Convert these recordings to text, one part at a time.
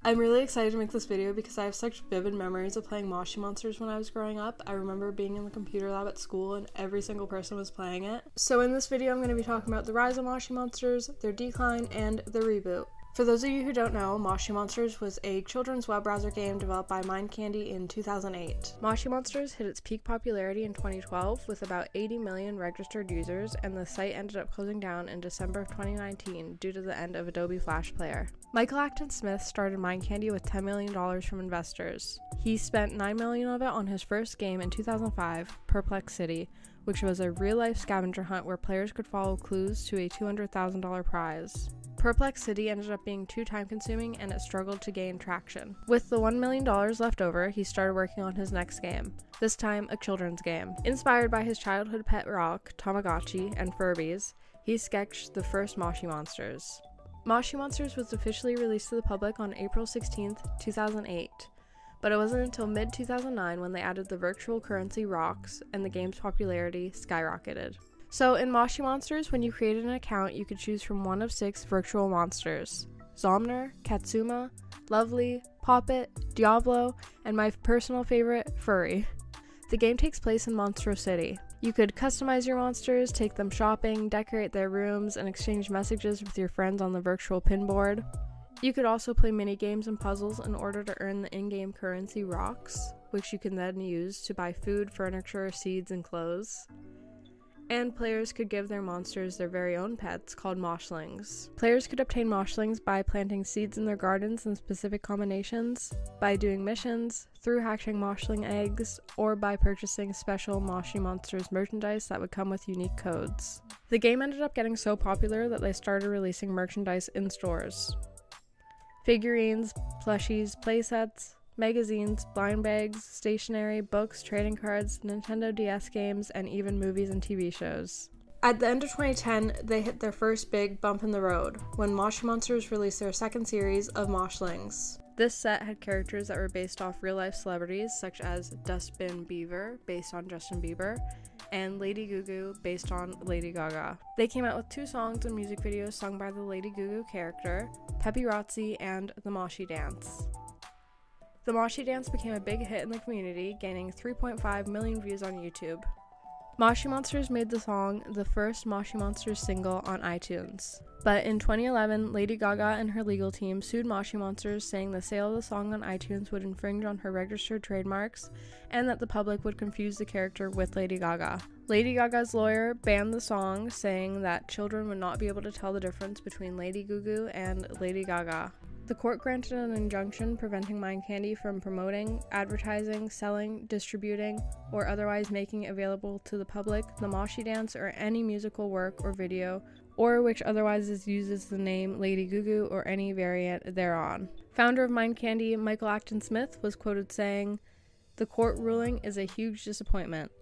I'm really excited to make this video because I have such vivid memories of playing Moshi Monsters when I was growing up. I remember being in the computer lab at school and every single person was playing it. So in this video I'm going to be talking about the rise of Moshi Monsters, their decline, and the reboot. For those of you who don't know, Moshi Monsters was a children's web browser game developed by Mind Candy in 2008. Moshi Monsters hit its peak popularity in 2012 with about 80 million registered users, and the site ended up closing down in December of 2019 due to the end of Adobe Flash Player. Michael Acton Smith started Mind Candy with $10 million from investors. He spent $9 million of it on his first game in 2005, Perplex City, which was a real-life scavenger hunt where players could follow clues to a $200,000 prize. Perplex City ended up being too time-consuming and it struggled to gain traction. With the $1 million left over, he started working on his next game, this time a children's game. Inspired by his childhood pet rock, Tamagotchi, and Furbies, he sketched the first Moshi Monsters. Moshi Monsters was officially released to the public on April 16, 2008, but it wasn't until mid-2009 when they added the virtual currency rocks and the game's popularity skyrocketed. So in Moshi Monsters, when you created an account, you could choose from one of 6 virtual monsters: Zomner, Katsuma, Lovely, Poppet, Diablo, and my personal favorite, Furry. The game takes place in Monstro City. You could customize your monsters, take them shopping, decorate their rooms, and exchange messages with your friends on the virtual pinboard. You could also play mini-games and puzzles in order to earn the in-game currency rocks, which you can then use to buy food, furniture, seeds, and clothes. And players could give their monsters their very own pets called moshlings. Players could obtain moshlings by planting seeds in their gardens in specific combinations, by doing missions, through hatching moshling eggs, or by purchasing special Moshi Monsters merchandise that would come with unique codes. The game ended up getting so popular that they started releasing merchandise in stores. Figurines, plushies, playsets, magazines, blind bags, stationery, books, trading cards, Nintendo DS games, and even movies and TV shows. At the end of 2010, they hit their first big bump in the road, when Moshi Monsters released their second series of Moshlings. This set had characters that were based off real-life celebrities, such as Dustbin Beaver, based on Justin Bieber, and Lady Gugu, based on Lady Gaga. They came out with 2 songs and music videos sung by the Lady Gugu character, Peppy Rotzi, and The Moshi Dance. The Moshi Dance became a big hit in the community, gaining 3.5 million views on YouTube. Moshi Monsters made the song the first Moshi Monsters single on iTunes. But in 2011, Lady Gaga and her legal team sued Moshi Monsters, saying the sale of the song on iTunes would infringe on her registered trademarks and that the public would confuse the character with Lady Gaga. Lady Gaga's lawyer banned the song, saying that children would not be able to tell the difference between Lady Gugu and Lady Gaga. The court granted an injunction preventing Mind Candy from promoting, advertising, selling, distributing, or otherwise making available to the public the Moshi Dance or any musical work or video, or which otherwise uses the name Lady Gugu or any variant thereon. Founder of Mind Candy, Michael Acton Smith, was quoted saying, "The court ruling is a huge disappointment.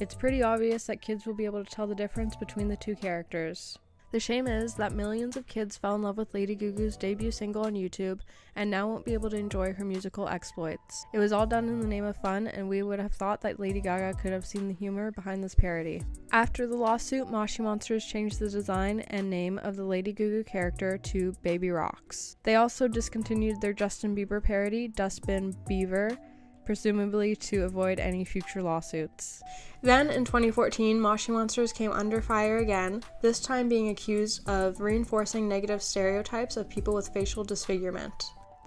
It's pretty obvious that kids will be able to tell the difference between the 2 characters. The shame is that millions of kids fell in love with Lady Gugu's debut single on YouTube and now won't be able to enjoy her musical exploits. It was all done in the name of fun, and we would have thought that Lady Gaga could have seen the humor behind this parody." After the lawsuit, Moshi Monsters changed the design and name of the Lady Gugu character to Baby Rocks. They also discontinued their Justin Bieber parody, Dustbin Beaver, presumably to avoid any future lawsuits. Then, in 2014, Moshi Monsters came under fire again, this time being accused of reinforcing negative stereotypes of people with facial disfigurement.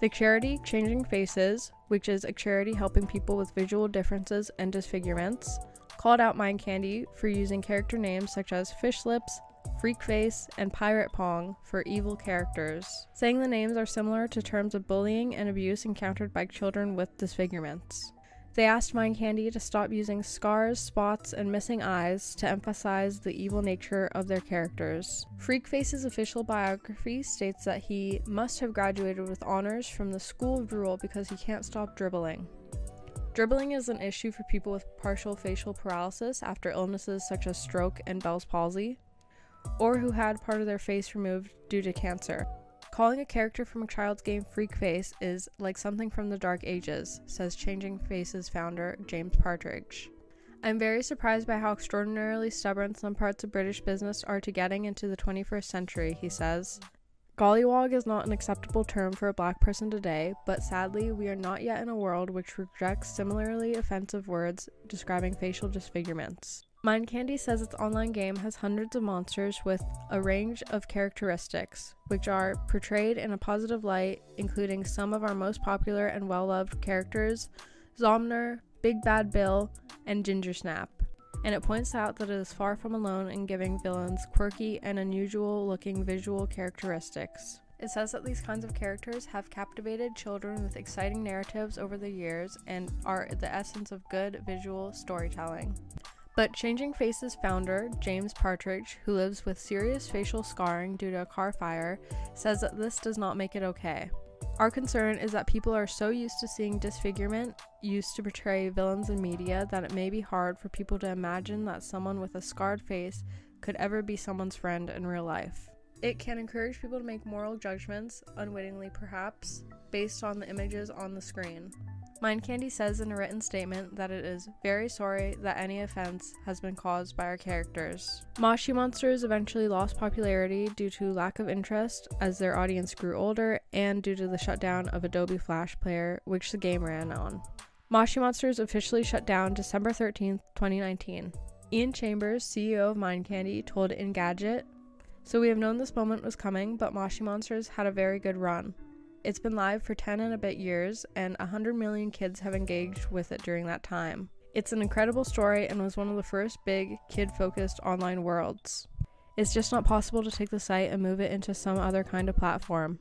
The charity Changing Faces, which is a charity helping people with visual differences and disfigurements, called out Mind Candy for using character names such as Fish Lips, Freak Face, and Pirate Pong for evil characters, saying the names are similar to terms of bullying and abuse encountered by children with disfigurements. They asked Mind Candy to stop using scars, spots, and missing eyes to emphasize the evil nature of their characters. Freak Face's official biography states that he must have graduated with honors from the School of Drool because he can't stop dribbling. Dribbling is an issue for people with partial facial paralysis after illnesses such as stroke and Bell's palsy, or who had part of their face removed due to cancer. Calling a character from a child's game Freak Face is like something from the Dark Ages, says Changing Faces founder James Partridge. I'm very surprised by how extraordinarily stubborn some parts of British business are to getting into the 21st century, he says. Gollywog is not an acceptable term for a black person today, but sadly, we are not yet in a world which rejects similarly offensive words describing facial disfigurements. Mind Candy says its online game has hundreds of monsters with a range of characteristics, which are portrayed in a positive light, including some of our most popular and well-loved characters, Zomner, Big Bad Bill, and Ginger Snap. And it points out that it is far from alone in giving villains quirky and unusual-looking visual characteristics. It says that these kinds of characters have captivated children with exciting narratives over the years and are the essence of good visual storytelling. But Changing Faces founder, James Partridge, who lives with serious facial scarring due to a car fire, says that this does not make it okay. Our concern is that people are so used to seeing disfigurement used to portray villains in media that it may be hard for people to imagine that someone with a scarred face could ever be someone's friend in real life. It can encourage people to make moral judgments, unwittingly perhaps, based on the images on the screen. Mind Candy says in a written statement that it is very sorry that any offense has been caused by our characters. Moshi Monsters eventually lost popularity due to lack of interest as their audience grew older and due to the shutdown of Adobe Flash Player, which the game ran on. Moshi Monsters officially shut down December 13th, 2019. Ian Chambers, CEO of Mind Candy, told Engadget, "So we have known this moment was coming, but Moshi Monsters had a very good run. It's been live for 10 and a bit years, and 100 million kids have engaged with it during that time. It's an incredible story and was one of the first big, kid-focused online worlds. It's just not possible to take the site and move it into some other kind of platform.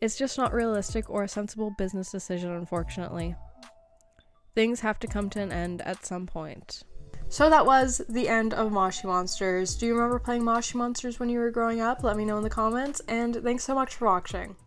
It's just not realistic or a sensible business decision, unfortunately. Things have to come to an end at some point." So that was the end of Moshi Monsters. Do you remember playing Moshi Monsters when you were growing up? Let me know in the comments, and thanks so much for watching.